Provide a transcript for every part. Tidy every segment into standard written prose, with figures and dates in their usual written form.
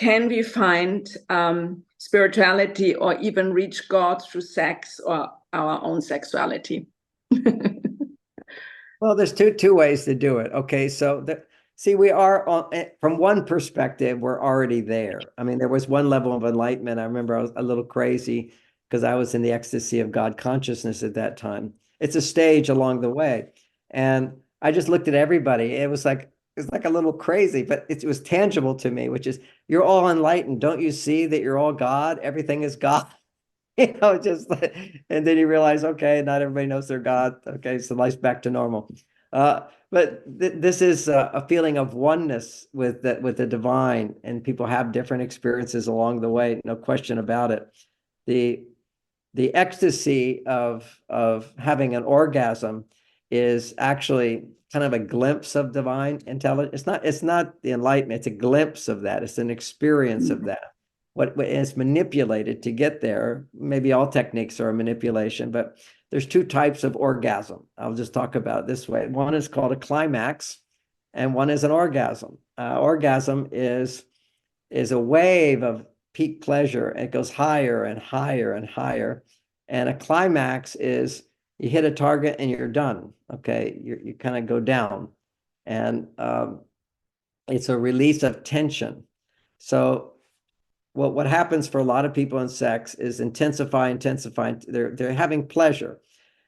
can we find spirituality or even reach God through sex or our own sexuality? Well, there's two ways to do it. Okay, so see, we are from one perspective, we're already there. I mean, there was one level of enlightenment. I remember I was a little crazy because I was in the ecstasy of God consciousness at that time. It's a stage along the way, and I just looked at everybody. It's like a little crazy, but it was tangible to me, which is you're all enlightened. Don't you see that you're all God? Everything is God. Just and then you realize, okay, not everybody knows their God. Okay, so life's back to normal. But this is a feeling of oneness with the divine, and people have different experiences along the way, no question about it. The ecstasy of having an orgasm is actually kind of a glimpse of divine intelligence. It's not the enlightenment, it's a glimpse of that. It's an experience of that. What is manipulated to get there. Maybe all techniques are a manipulation, but there's two types of orgasm. I'll just talk about it this way. One is called a climax, and one is an orgasm. Orgasm is a wave of peak pleasure, and it goes higher and higher and higher. And a climax is you hit a target and you're done. Okay, you kind of go down, and it's a release of tension. So what happens for a lot of people in sex is intensify. They're having pleasure,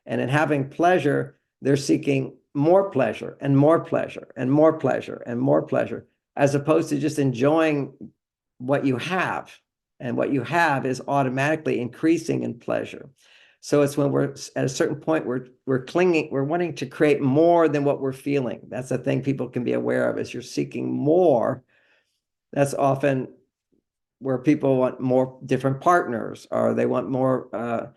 and in having pleasure, they're seeking more pleasure and more pleasure and more pleasure and more pleasure, as opposed to just enjoying what you have. And what you have is automatically increasing in pleasure. So it's when we're at a certain point, we're clinging, we're wanting to create more than what we're feeling. That's the thing people can be aware of, is you're seeking more. That's often where people want more different partners, or they want more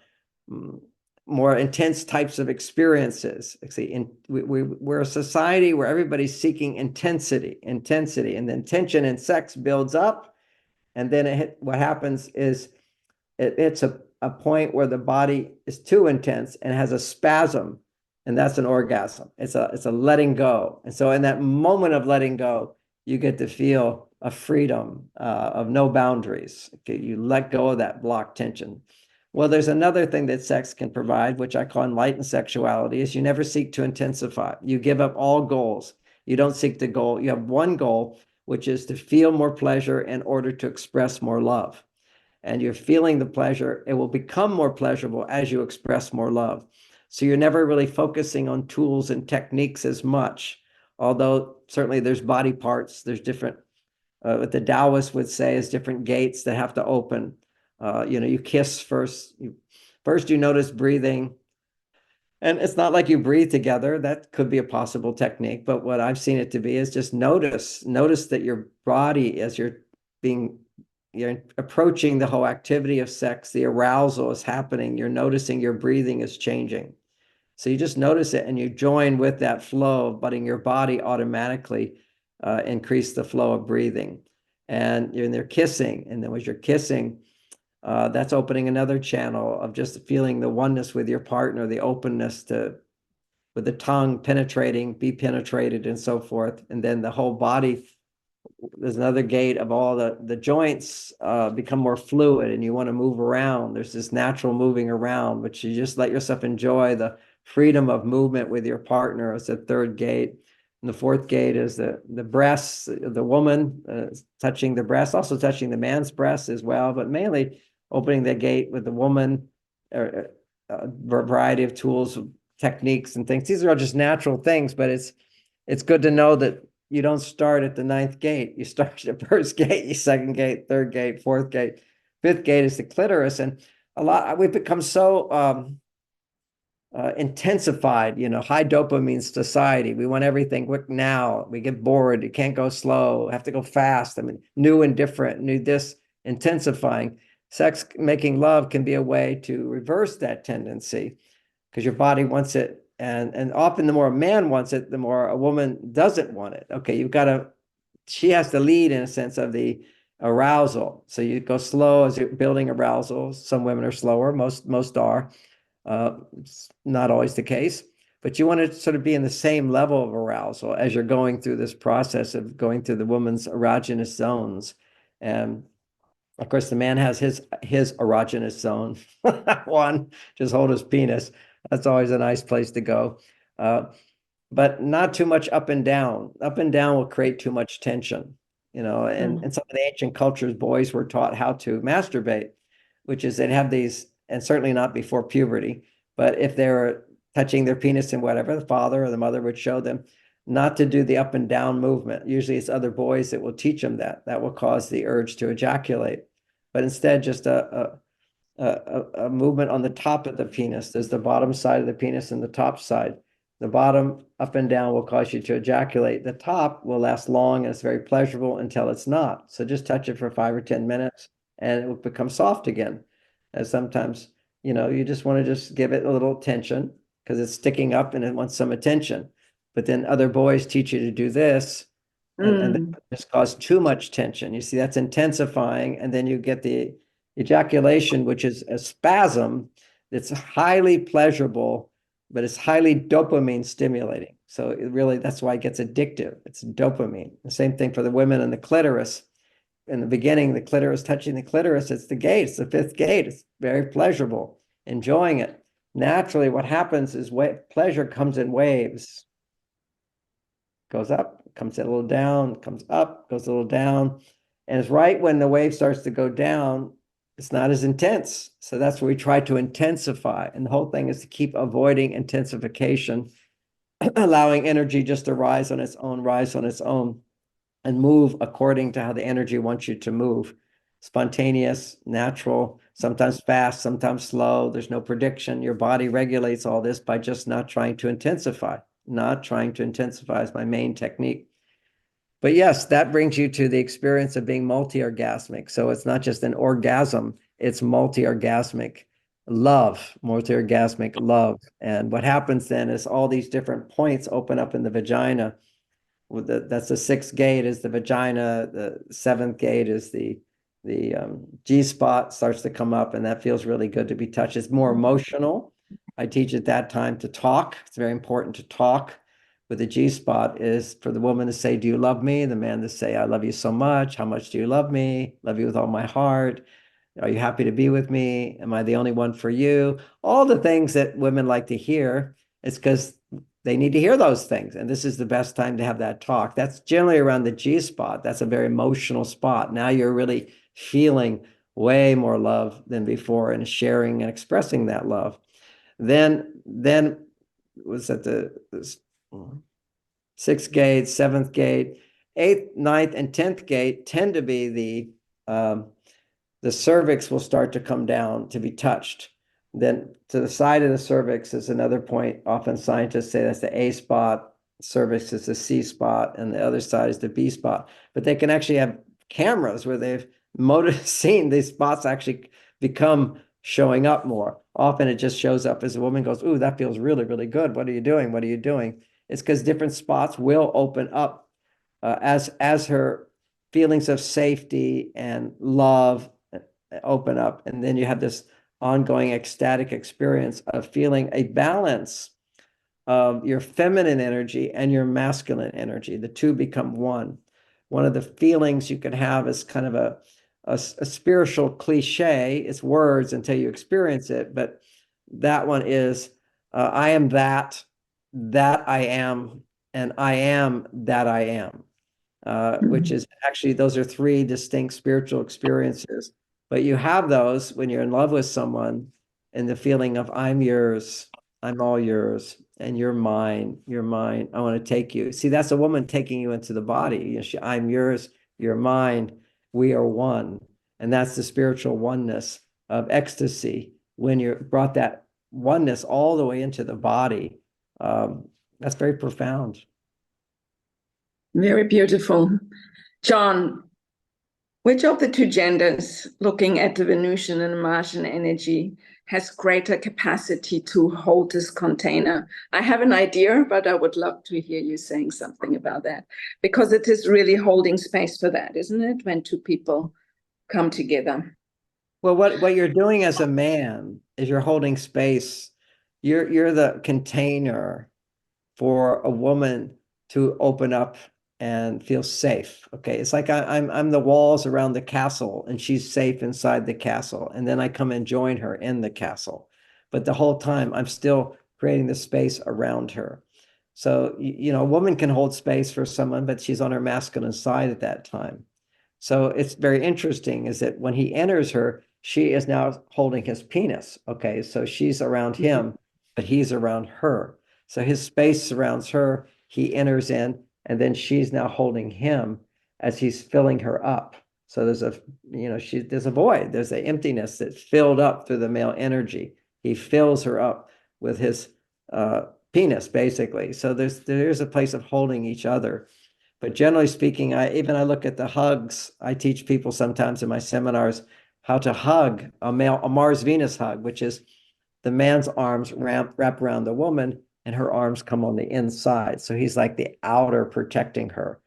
intense types of experiences. See, we're a society where everybody's seeking intensity, and then tension in sex builds up, and then what happens is it's a point where the body is too intense and has a spasm, and that's an orgasm. It's a letting go. And so in that moment of letting go, you get to feel a freedom of no boundaries. Okay, you let go of that blocked tension. Well, there's another thing that sex can provide, which I call enlightened sexuality, is you never seek to intensify. You give up all goals. You don't seek the goal. You have one goal, which is to feel more pleasure in order to express more love. And you're feeling the pleasure. It will become more pleasurable as you express more love. So you're never really focusing on tools and techniques as much, although certainly there's body parts, there's different, what the Taoists would say is different gates that have to open. You kiss first. First you notice breathing. And it's not like you breathe together. That could be a possible technique. But what I've seen it to be is just notice that your body, as you're approaching the whole activity of sex, the arousal is happening. You're noticing your breathing is changing. So you just notice it and you join with that flow, but in your body automatically increase the flow of breathing. And you're in there kissing. And then as you're kissing, that's opening another channel of just feeling the oneness with your partner, the openness with the tongue penetrating, be penetrated, and so forth. And then the whole body, there's another gate of all the joints become more fluid, and you want to move around. There's this natural moving around, which you just let yourself enjoy the freedom of movement with your partner. It's the third gate. And the fourth gate is the breasts, the woman touching the breast, also touching the man's breast as well, but mainly opening the gate with the woman, a variety of tools, techniques, and things. These are all just natural things, but it's good to know that you don't start at the ninth gate. You start at the first gate, your second gate, third gate, fourth gate. Fifth gate is the clitoris. And we've become so intensified, high dopamine society. We want everything quick now. We get bored. You can't go slow, have to go fast. I mean, new and different, new this, intensifying. Sex, making love, can be a way to reverse that tendency, because your body wants it. And often the more a man wants it, the more a woman doesn't want it. Okay, she has to lead in a sense of the arousal. So you go slow as you're building arousal. Some women are slower, most are. It's not always the case, but you want to sort of be in the same level of arousal as you're going through this process of going through the woman's erogenous zones. And of course, the man has his erogenous zone. One, just hold his penis. That's always a nice place to go. But not too much up and down. Up and down will create too much tension, you know. And in some of the ancient cultures, boys were taught how to masturbate, which is they'd have these, and certainly not before puberty, but if they were touching their penis and whatever, the father or the mother would show them not to do the up and down movement. Usually it's other boys that will teach them that. That will cause the urge to ejaculate. But instead, just a movement on the top of the penis. There's the bottom side of the penis and the top side. The bottom up and down will cause you to ejaculate. The top will last long and it's very pleasurable until it's not. So just touch it for 5 or 10 minutes and it will become soft again. And sometimes, you know, you just want to just give it a little tension because it's sticking up and it wants some attention. But then other boys teach you to do this and that just cause too much tension. You see, that's intensifying. And then you get the ejaculation, which is a spasm that's highly pleasurable, but it's highly dopamine stimulating. So it really, that's why it gets addictive. It's dopamine. The same thing for the women and the clitoris. In the beginning, the clitoris, touching the clitoris, it's the gate, it's the 5th gate. It's very pleasurable, enjoying it. Naturally, what happens is pleasure comes in waves. Goes up, comes a little down, comes up, goes a little down. And it's right when the wave starts to go down, it's not as intense. So that's where we try to intensify. And the whole thing is to keep avoiding intensification, allowing energy just to rise on its own, and move according to how the energy wants you to move. Spontaneous, natural, sometimes fast, sometimes slow. There's no prediction. Your body regulates all this by just not trying to intensify. Not trying to intensify is my main technique. But yes, that brings you to the experience of being multi-orgasmic. So it's not just an orgasm, it's multi-orgasmic love, multi-orgasmic love. And what happens then is all these different points open up in the vagina. That's the 6th gate is the vagina. The 7th gate is the G spot starts to come up, and that feels really good to be touched. It's more emotional. I teach at that time to talk. It's very important to talk. With the G spot is for the woman to say, do you love me? The man to say, I love you so much. How much do you love me? Love you with all my heart. Are you happy to be with me? Am I the only one for you? All the things that women like to hear. It's because they need to hear those things. And this is the best time to have that talk. That's generally around the G spot. That's a very emotional spot. Now you're really feeling way more love than before and sharing and expressing that love. Then was at the 6th gate, 7th gate, 8th, 9th, and 10th gate tend to be the cervix will start to come down to be touched. Then to the side of the cervix is another point. Often scientists say that's the A spot, cervix is the C spot, and the other side is the B spot. But they can actually have cameras where they've seen these spots actually become showing up more. Often it just shows up as a woman goes, ooh, that feels really, really good. What are you doing? What are you doing? It's because different spots will open up as her feelings of safety and love open up. And then you have this ongoing ecstatic experience of feeling a balance of your feminine energy and your masculine energy. The two become one. One of the feelings you can have is kind of a spiritual cliche. It's words until you experience it. But that one is, I am that I am, and I am that I am, which is actually, those are 3 distinct spiritual experiences. But you have those when you're in love with someone, and the feeling of I'm yours, I'm all yours, and you're mine, I want to take you. See, that's a woman taking you into the body. You know, I'm yours, you're mine, we are one. And that's the spiritual oneness of ecstasy. When you brought that oneness all the way into the body, that's very profound. Very beautiful. John, which of the 2 genders, looking at the Venusian and Martian energy, has greater capacity to hold this container? I have an idea, but I would love to hear you saying something about that, because it is really holding space for that, isn't it? When 2 people come together. Well, what you're doing as a man is you're holding space. You're the container for a woman to open up and feels safe. Okay, it's like I'm the walls around the castle, and she's safe inside the castle. And then I come and join her in the castle. But the whole time, I'm still creating the space around her. So, a woman can hold space for someone, but she's on her masculine side at that time. So it's very interesting is that when he enters her, she is now holding his penis. Okay, so she's around him, but he's around her. So his space surrounds her. He enters in, and then she's now holding him as he's filling her up. So there's there's a void, there's an emptiness that's filled up through the male energy. He fills her up with his penis, basically. So there's a place of holding each other. But generally speaking, I look at the hugs. I teach people sometimes in my seminars how to hug a Mars-Venus hug, which is the man's arms wrap around the woman and her arms come on the inside. So he's like the outer protecting her.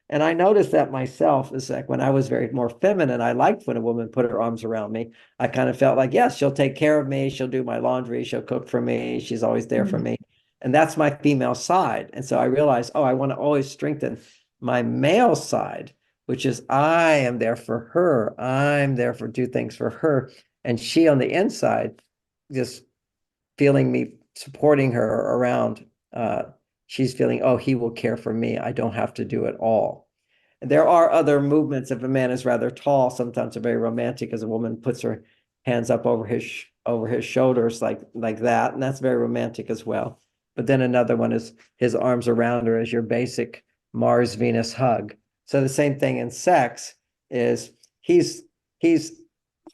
And I noticed that myself is like when I was very more feminine, I liked when a woman put her arms around me. I kind of felt like, yes, she'll take care of me. She'll do my laundry. She'll cook for me. She's always there for me. And that's my female side. And so I realized, I want to always strengthen my male side, which is I am there for her. I'm there for do things for her. And she on the inside, just feeling me supporting her around, she's feeling, he will care for me. I don't have to do it all. And there are other movements. If a man is rather tall, sometimes they're very romantic as a woman puts her hands up over his shoulders like that. And that's very romantic as well. But then another one is his arms around her as your basic Mars-Venus hug. So the same thing in sex is he's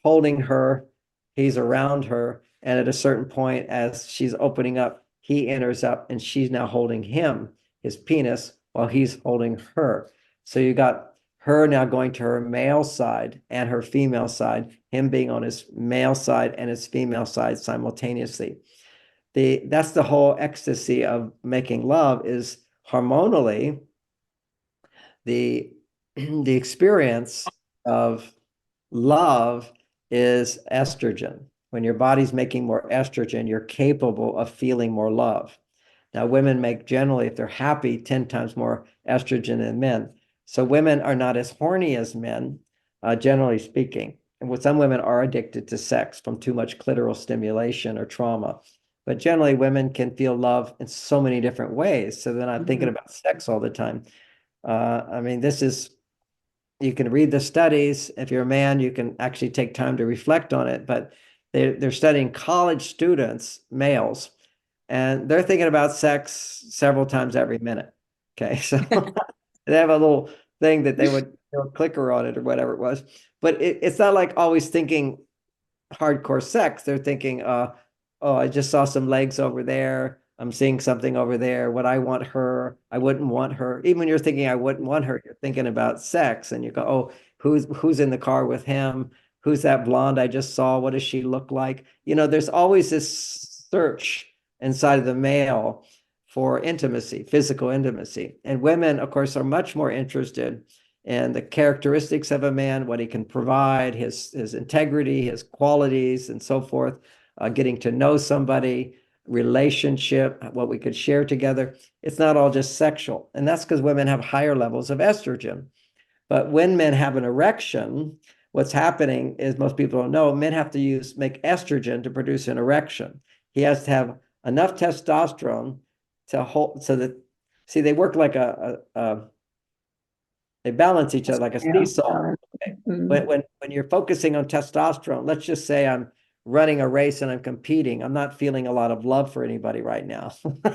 holding her, he's around her, and at a certain point, as she's opening up, he enters up and she's now holding him, his penis, while he's holding her. So you got her now going to her male side and her female side, him being on his male side and his female side simultaneously. That's the whole ecstasy of making love is hormonally the experience of love is estrogen. When your body's making more estrogen, you're capable of feeling more love. Now, women make generally, if they're happy, 10 times more estrogen than men. So women are not as horny as men, generally speaking. And some women are addicted to sex from too much clitoral stimulation or trauma. But generally, women can feel love in so many different ways. So they're not thinking about sex all the time. You can read the studies. If you're a man, you can actually take time to reflect on it. But they're studying college students, males, and they're thinking about sex several times every minute. Okay, so they have a little thing that they would clicker on it or whatever it was. But it's not like always thinking hardcore sex. They're thinking, I just saw some legs over there. I'm seeing something over there. Would I want her? I wouldn't want her. Even when you're thinking I wouldn't want her, you're thinking about sex, and you go, who's in the car with him? Who's that blonde I just saw? What does she look like? There's always this search inside of the male for intimacy, physical intimacy. And women, of course, are much more interested in the characteristics of a man, what he can provide, his integrity, his qualities, and so forth, getting to know somebody, relationship, what we could share together. It's not all just sexual. And that's because women have higher levels of estrogen. But when men have an erection, what's happening is most people don't know, men have to make estrogen to produce an erection. He has to have enough testosterone to hold, so that, see, they work like they balance each other like a seesaw. Okay. When you're focusing on testosterone, let's just say I'm running a race and I'm competing, I'm not feeling a lot of love for anybody right now.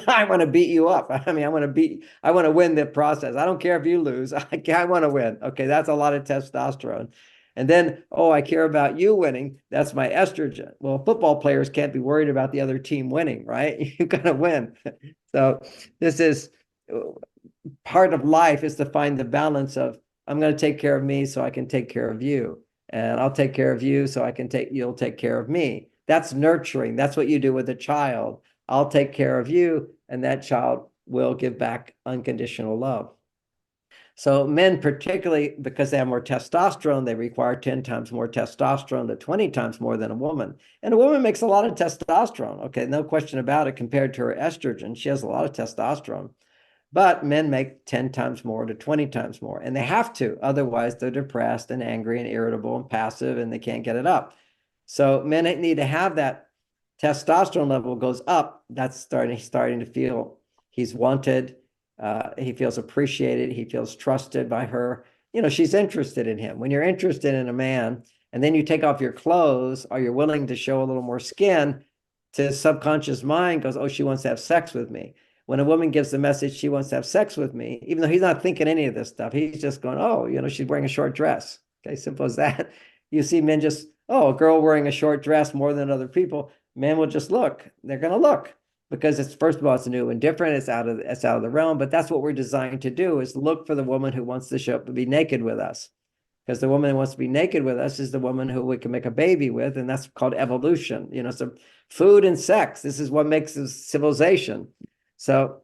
I want to beat you up. I want to win the process. I don't care if you lose. I want to win. Okay, that's a lot of testosterone. And then, I care about you winning. That's my estrogen. Well, football players can't be worried about the other team winning, right? You got to win. So this is part of life, is to find the balance of, I'm going to take care of me so I can take care of you. And I'll take care of you so you'll take care of me. That's nurturing. That's what you do with a child. I'll take care of you, and that child will give back unconditional love. So men, particularly because they have more testosterone, they require 10 times more testosterone to 20 times more than a woman. And a woman makes a lot of testosterone. Okay, no question about it compared to her estrogen. She has a lot of testosterone. But men make 10 times more to 20 times more, and they have to. Otherwise, they're depressed and angry and irritable and passive, and they can't get it up. So men need to have that testosterone level goes up. That's starting to feel he's wanted. He feels appreciated. He feels trusted by her. She's interested in him. When you're interested in a man, and then you take off your clothes, or you're willing to show a little more skin, to his subconscious mind goes, oh, she wants to have sex with me. When a woman gives the message she wants to have sex with me, even though he's not thinking any of this stuff, he's just going, oh, she's wearing a short dress. Okay, simple as that. You see men just, oh, a girl wearing a short dress more than other people. Men will just look. They're going to look because it's, first of all, it's new and different. It's out of the realm. But that's what we're designed to do, is look for the woman who wants to show up and be naked with us. Because the woman who wants to be naked with us is the woman who we can make a baby with, and that's called evolution. So food and sex, this is what makes us civilization. So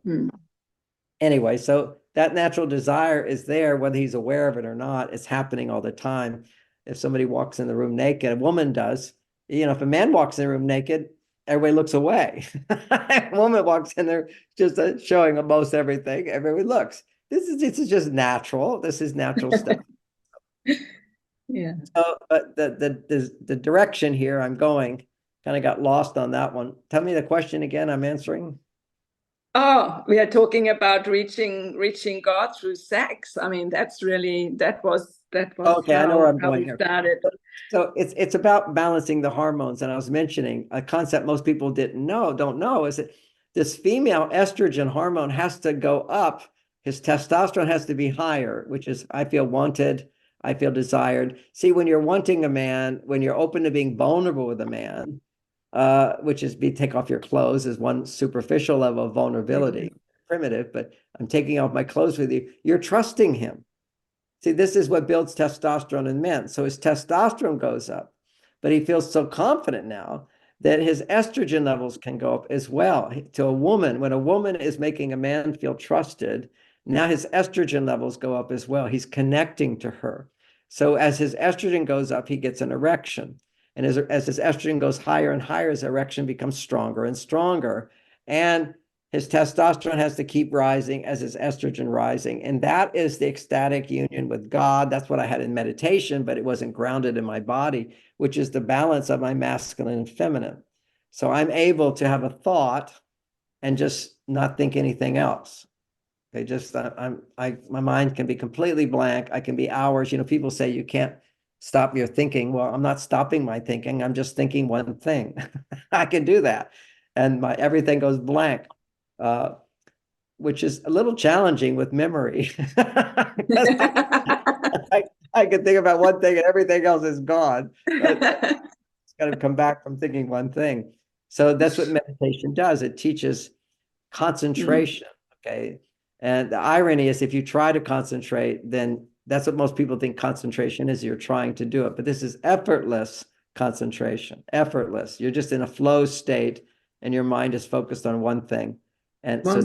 anyway, so that natural desire is there, whether he's aware of it or not. It's happening all the time. If somebody walks in the room naked, a woman does, if a man walks in the room naked, everybody looks away. A woman walks in there just showing almost everything, everybody looks. This is just natural. This is natural stuff. Yeah. So, but the direction here I'm going kind of got lost on that one. Tell me the question again. I'm answering. Oh, we are talking about reaching God through sex. I mean, that was Okay, I know where I'm how going we here. started. So it's about balancing the hormones. And I was mentioning a concept most people don't know, is that this female estrogen hormone has to go up. His testosterone has to be higher, which is, I feel wanted, I feel desired. See, when you're wanting a man, when you're open to being vulnerable with a man, which is take off your clothes, is one superficial level of vulnerability, primitive, but I'm taking off my clothes with you. You're trusting him. See, this is what builds testosterone in men. So his testosterone goes up, but he feels so confident now that his estrogen levels can go up as well. To a woman, when a woman is making a man feel trusted, now his estrogen levels go up as well. He's connecting to her. So as his estrogen goes up, he gets an erection. And as his estrogen goes higher and higher, his erection becomes stronger and stronger. And his testosterone has to keep rising as his estrogen rising. And that is the ecstatic union with God. That's what I had in meditation, but it wasn't grounded in my body, which is the balance of my masculine and feminine. So I'm able to have a thought and just not think anything else. My mind can be completely blank. I can be hours. People say you can't stop your thinking. Well, I'm not stopping my thinking. I'm just thinking one thing. I can do that. And everything goes blank. Which is a little challenging with memory. I can think about one thing and everything else is gone. It's got to come back from thinking one thing. So that's what meditation does. It teaches concentration. Okay. And the irony is, if you try to concentrate, then that's what most people think concentration is. You're trying to do it. But this is effortless concentration. Effortless. You're just in a flow state and your mind is focused on one thing. And so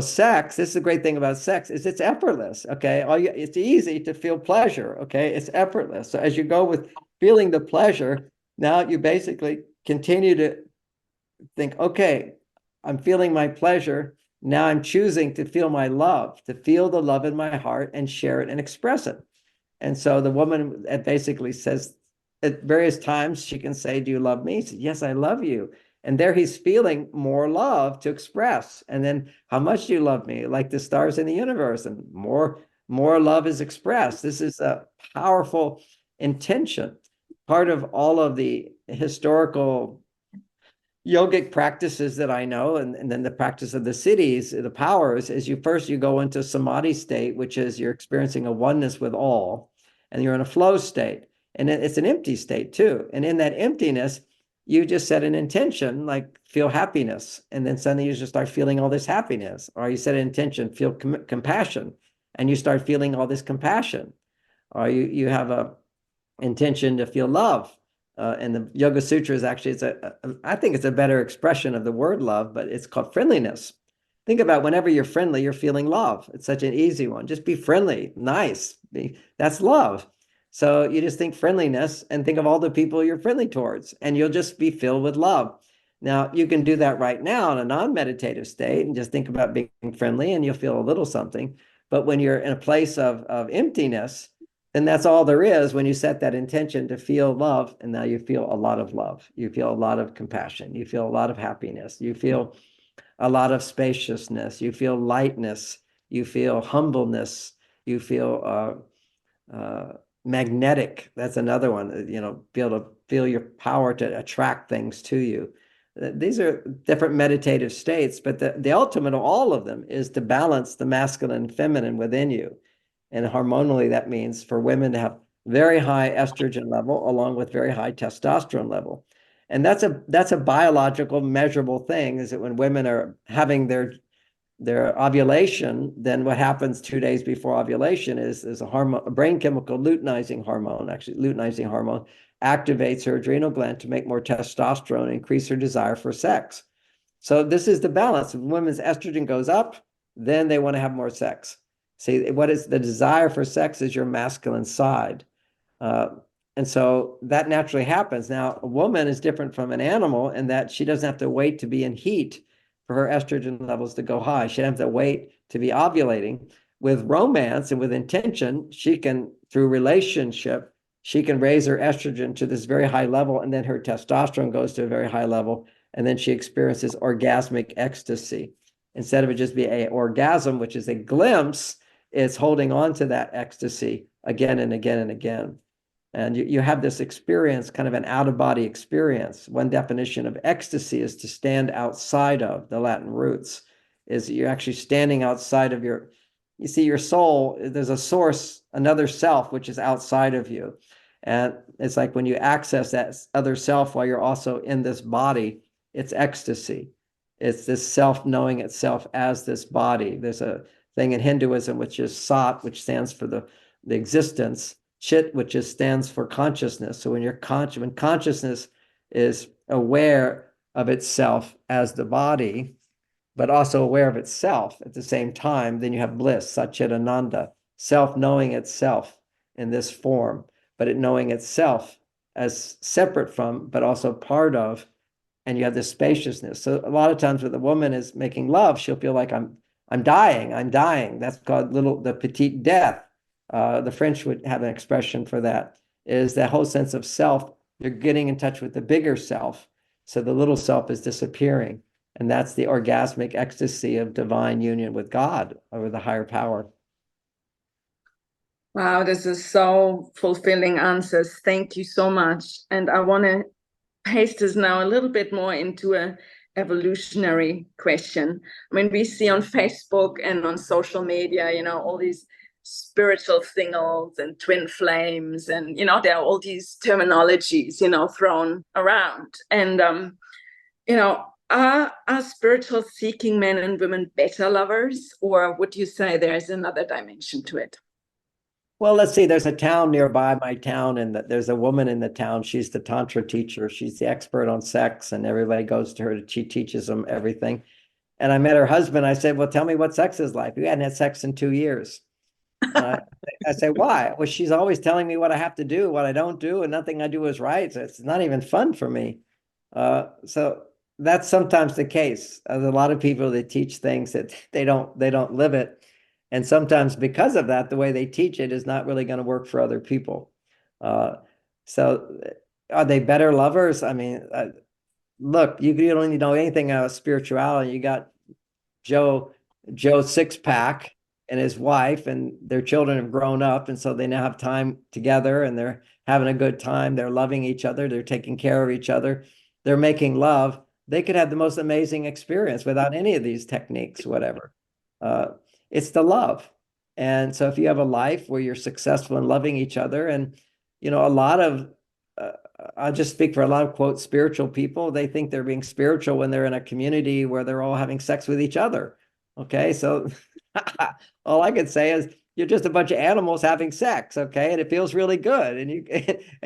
sex, this is the great thing about sex, is it's effortless. Okay. It's easy to feel pleasure. Okay. It's effortless. So as you go with feeling the pleasure, now you basically continue to think, okay, I'm feeling my pleasure. Now I'm choosing to feel my love, to feel the love in my heart and share it and express it. And so the woman basically says at various times, she can say, do you love me? He said, yes, I love you. And there he's feeling more love to express. And then, how much do you love me? Like the stars in the universe, and more love is expressed. This is a powerful intention. Part of all of the historical yogic practices that I know, and then the practice of the cities, the powers, is you go into samadhi state, which is you're experiencing a oneness with all, and you're in a flow state. And it's an empty state too. And in that emptiness, you just set an intention, like feel happiness. And then suddenly you just start feeling all this happiness. Or you set an intention, feel compassion, and you start feeling all this compassion. Or you have a intention to feel love. And the Yoga Sutras actually, I think it's a better expression of the word love, but it's called friendliness. Think about whenever you're friendly, you're feeling love. It's such an easy one. Just be friendly, nice. That's love. So you just think friendliness and think of all the people you're friendly towards, and you'll just be filled with love. Now, you can do that right now in a non-meditative state and just think about being friendly and you'll feel a little something. But when you're in a place of emptiness, then that's all there is when you set that intention to feel love. And now you feel a lot of love. You feel a lot of compassion. You feel a lot of happiness. You feel a lot of spaciousness. You feel lightness. You feel humbleness. You feel magnetic. That's another one, be able to feel your power to attract things to you. These are different meditative states, but the ultimate of all of them is to balance the masculine and feminine within you. And hormonally, that means for women to have very high estrogen level along with very high testosterone level. And that's a biological measurable thing, is that when women are having their ovulation, then what happens 2 days before ovulation is a hormone, a brain chemical, luteinizing hormone, activates her adrenal gland to make more testosterone, increase her desire for sex. So this is the balance. If women's estrogen goes up, then they want to have more sex. See, what is the desire for sex is your masculine side. And so that naturally happens. Now, a woman is different from an animal in that she doesn't have to wait to be in heat for her estrogen levels to go high. She doesn't have to wait to be ovulating. With romance and with intention, she can, through relationship, she can raise her estrogen to this very high level, and then her testosterone goes to a very high level, and then she experiences orgasmic ecstasy. Instead of it just be an orgasm, which is a glimpse, it's holding on to that ecstasy again and again and again. And you have this experience, kind of an out-of-body experience. One definition of ecstasy is to stand outside of, the Latin roots, is you're actually standing outside of you see, your soul, there's a source, another self, which is outside of you. And it's like when you access that other self while you're also in this body, it's ecstasy. It's this self knowing itself as this body. There's a thing in Hinduism, which is Sat, which stands for the existence, Chit, which stands for consciousness. So when when consciousness is aware of itself as the body, but also aware of itself at the same time, then you have bliss, Satchitananda, self knowing itself in this form, but it knowing itself as separate from, but also part of, and you have this spaciousness. So a lot of times when the woman is making love, she'll feel like I'm dying. That's called the petite death. The French would have an expression for that, is that whole sense of self. You're getting in touch with the bigger self. So the little self is disappearing. And that's the orgasmic ecstasy of divine union with God or the higher power. Wow, this is so fulfilling answers. Thank you so much. And I want to paste this now a little bit more into a evolutionary question. I mean, we see on Facebook and on social media, all these spiritual singles and twin flames, and there are all these terminologies thrown around. And are spiritual seeking men and women better lovers, or would you say there's another dimension to it? Well, let's see. There's a town nearby my town, and there's a woman in the town. She's the Tantra teacher. She's the expert on sex, and everybody goes to her. She teaches them everything. And I met her husband. I said, well, tell me what sex is like. We hadn't had sex in 2 years. I say, why? Well, she's always telling me what I have to do, what I don't do, and nothing I do is right. So it's not even fun for me. So that's sometimes the case. There's a lot of people that teach things that they don't live it. And sometimes because of that, the way they teach it is not really going to work for other people. So are they better lovers? I mean, look, you don't need to know anything about spirituality. You got Joe Sixpack and his wife, and their children have grown up, and so they now have time together, and they're having a good time. They're loving each other. They're taking care of each other. They're making love. They could have the most amazing experience without any of these techniques, whatever. It's the love. And so if you have a life where you're successful in loving each other, and a lot of I'll just speak for a lot of quote spiritual people, they think they're being spiritual when they're in a community where they're all having sex with each other. Okay, so all I can say is you're just a bunch of animals having sex, okay, and it feels really good, and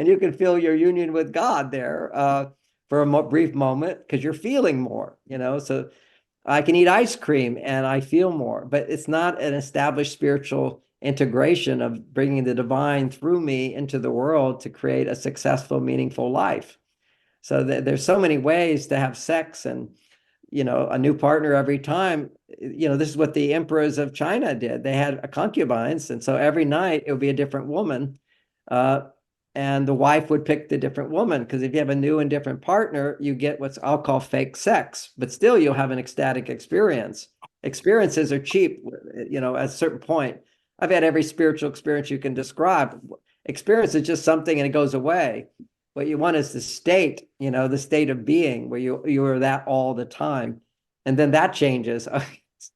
you can feel your union with God there for a brief moment because you're feeling more, So I can eat ice cream and I feel more, but it's not an established spiritual integration of bringing the divine through me into the world to create a successful, meaningful life. So there's so many ways to have sex and, a new partner every time. This is what the emperors of China did. They had concubines. And so every night it would be a different woman. And the wife would pick the different woman, because if you have a new and different partner, you get what's I'll call fake sex, but still you'll have an ecstatic experience. Experiences are cheap, at a certain point. I've had every spiritual experience you can describe. Experience is just something and it goes away. What you want is the state, the state of being where you are that all the time. And then that changes.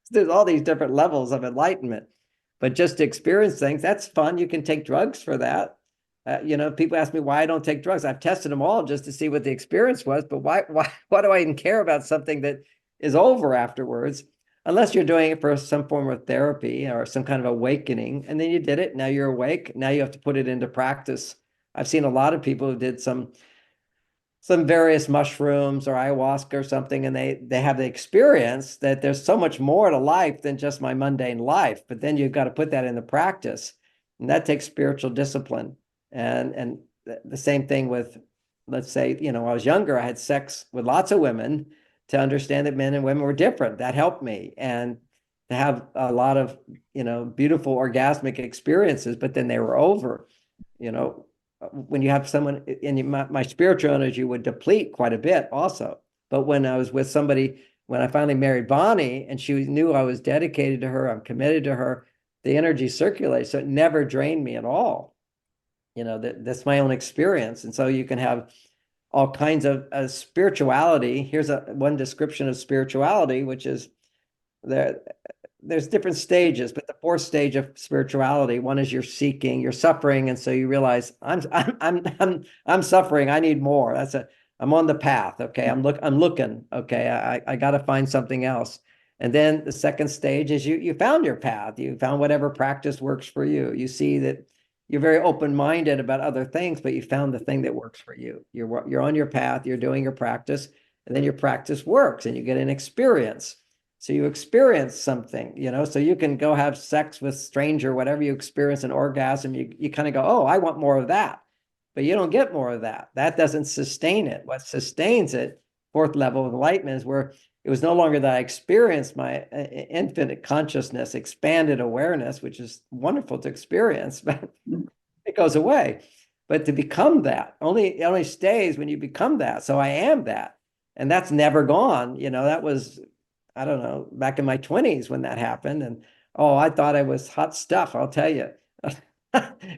There's all these different levels of enlightenment, but just to experience things, that's fun. You can take drugs for that. People ask me why I don't take drugs. I've tested them all just to see what the experience was, but why do I even care about something that is over afterwards? Unless you're doing it for some form of therapy or some kind of awakening, and then you did it. Now you're awake. Now you have to put it into practice. I've seen a lot of people who did some various mushrooms or ayahuasca or something, and they have the experience that there's so much more to life than just my mundane life. But then you've got to put that into practice, and that takes spiritual discipline. And the same thing with, let's say, when I was younger, I had sex with lots of women to understand that men and women were different. That helped me, and to have a lot of, beautiful orgasmic experiences, but then they were over. When you have someone in my spiritual energy would deplete quite a bit also. But when I was with somebody, when I finally married Bonnie and she knew I was dedicated to her, I'm committed to her, the energy circulates. So it never drained me at all. That's my own experience. And so you can have all kinds of spirituality. Here's one description of spirituality, which is there's different stages, but the fourth stage of spirituality, one is you're seeking, you're suffering, and so you realize I'm suffering. I need more. I'm on the path. Okay, I'm looking. Okay, I got to find something else. And then the second stage is you found your path. You found whatever practice works for you. You see that you're very open-minded about other things, but you found the thing that works for you. You're on your path. You're doing your practice, and then your practice works, and you get an experience. So you experience something, so you can go have sex with stranger, whatever you experience, an orgasm, you kind of go, oh, I want more of that. But you don't get more of that. That doesn't sustain it. What sustains it, fourth level of enlightenment, is where it was no longer that I experienced my infinite consciousness, expanded awareness, which is wonderful to experience, but it goes away. But to become that, it only stays when you become that. So I am that. And that's never gone. That was, I don't know, back in my 20s when that happened. And, I thought I was hot stuff, I'll tell you.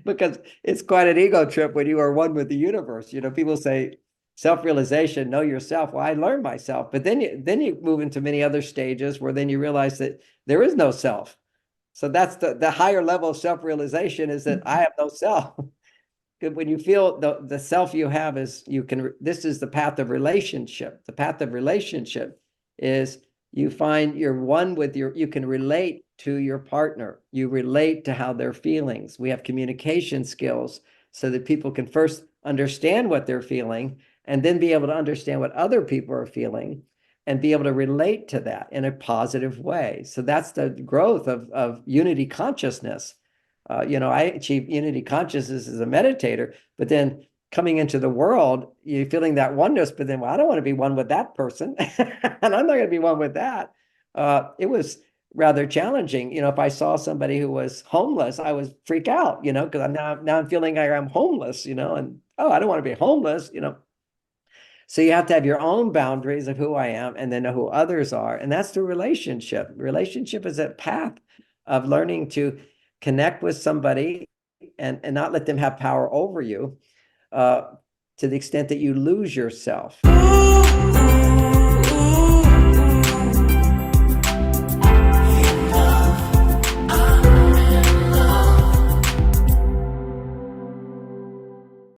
Because it's quite an ego trip when you are one with the universe. People say self-realization, know yourself. Well, I learned myself. But then you move into many other stages where then you realize that there is no self. So that's the higher level of self-realization, is that I have no self. When you feel the self you have is this is the path of relationship. The path of relationship is you find you're one with you can relate to your partner. You relate to how they're feeling. We have communication skills so that people can first understand what they're feeling and then be able to understand what other people are feeling and be able to relate to that in a positive way. So that's the growth of unity consciousness. I achieved unity consciousness as a meditator, but then coming into the world, you're feeling that oneness, but then, I don't want to be one with that person. And I'm not going to be one with that. It was rather challenging. If I saw somebody who was homeless, I would freak out, because I'm feeling like I'm homeless, and, I don't want to be homeless, So you have to have your own boundaries of who I am and then know who others are. And that's the relationship. Relationship is a path of learning to connect with somebody and not let them have power over you. To the extent that you lose yourself.